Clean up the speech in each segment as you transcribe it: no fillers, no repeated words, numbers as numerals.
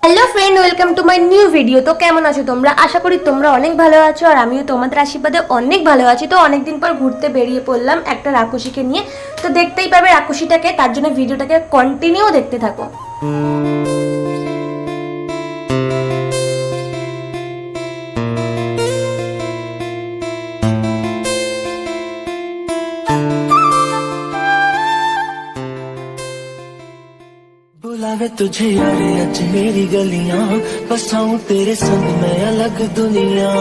Hello friend, welcome to my new video. তো কেমন আছো তোমরা? আশা করি তোমরা অনেক ভালো আছো, আর আমিও তোমাদের আশীর্বাদে অনেক ভালো আছি। তো অনেকদিন পর ঘুরতে বেরিয়ে পড়লাম একটা রাক্ষসীকে নিয়ে। তো দেখতেই পাবে রাক্ষসীটাকে, তার জন্য ভিডিওটাকে কন্টিনিউ দেখতে থাকো। बुलावे तुझे यारे आज मेरी गलियां, बसाऊं तेरे संग मैं अलग दुनिया।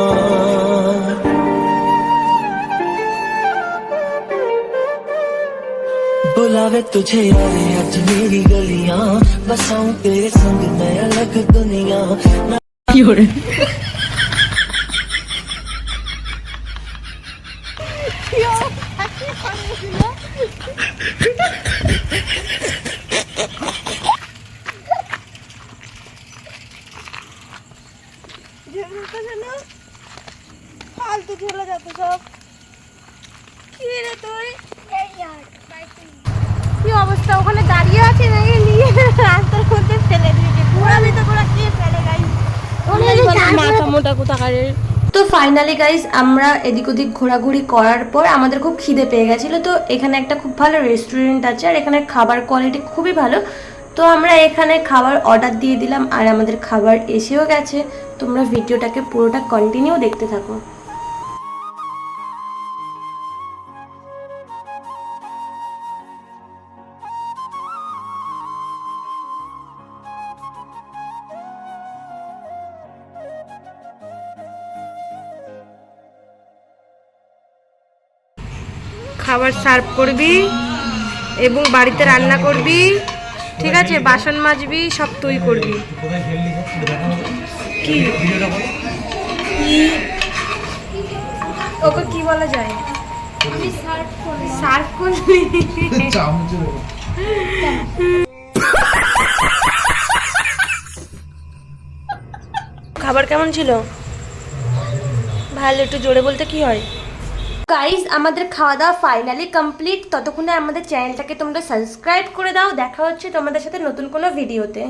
बुलावे तुझे यारे आज मेरी गलियां, बसाऊं तेरे संग मैं अलग दुनिया। फालतू झोला जातो सब কি রে তুই কি অবস্থা? ওখানে দাঁড়িয়ে আছে নাকি নিয়ে রাস্তার মধ্যে ফেলে দিয়েছে? ঘোরাবি তো ঘোরা কে ফেলে গাইস? মাথা মোটা কোথাকারে। তো ফাইনালি গাইস আমরা এদিক ওদিক ঘোরাঘুরি করার পর আমাদের খুব খিদে পেয়ে গেছিলো। তো এখানে একটা খুব ভালো রেস্টুরেন্ট আছে, আর এখানে খাবার কোয়ালিটি খুবই ভালো। তো আমরা এখানে খাবার অর্ডার দিয়ে দিলাম, আর আমাদের খাবার এসেও গেছে। তোমরা ভিডিওটাকে পুরোটা কন্টিনিউ দেখতে থাকো। খাবার সার্ভ করবি এবং বাড়িতে রান্না করবি, ঠিক আছে? বাসন মাজবি, সব তুই করবি। কি ওকে কি বলা যায়? আমি সার্ভ করবি। খাবার কেমন ছিল? ভালো, একটু জোরে বলতে কি হয়? গাইজ আমাদের খাওয়া দাওয়া ফাইনালি কমপ্লিট। ততক্ষণে আমাদের চ্যানেলটাকে তোমরা সাবস্ক্রাইব করে দাও। দেখা হচ্ছে তোমাদের সাথে নতুন কোনো ভিডিওতে।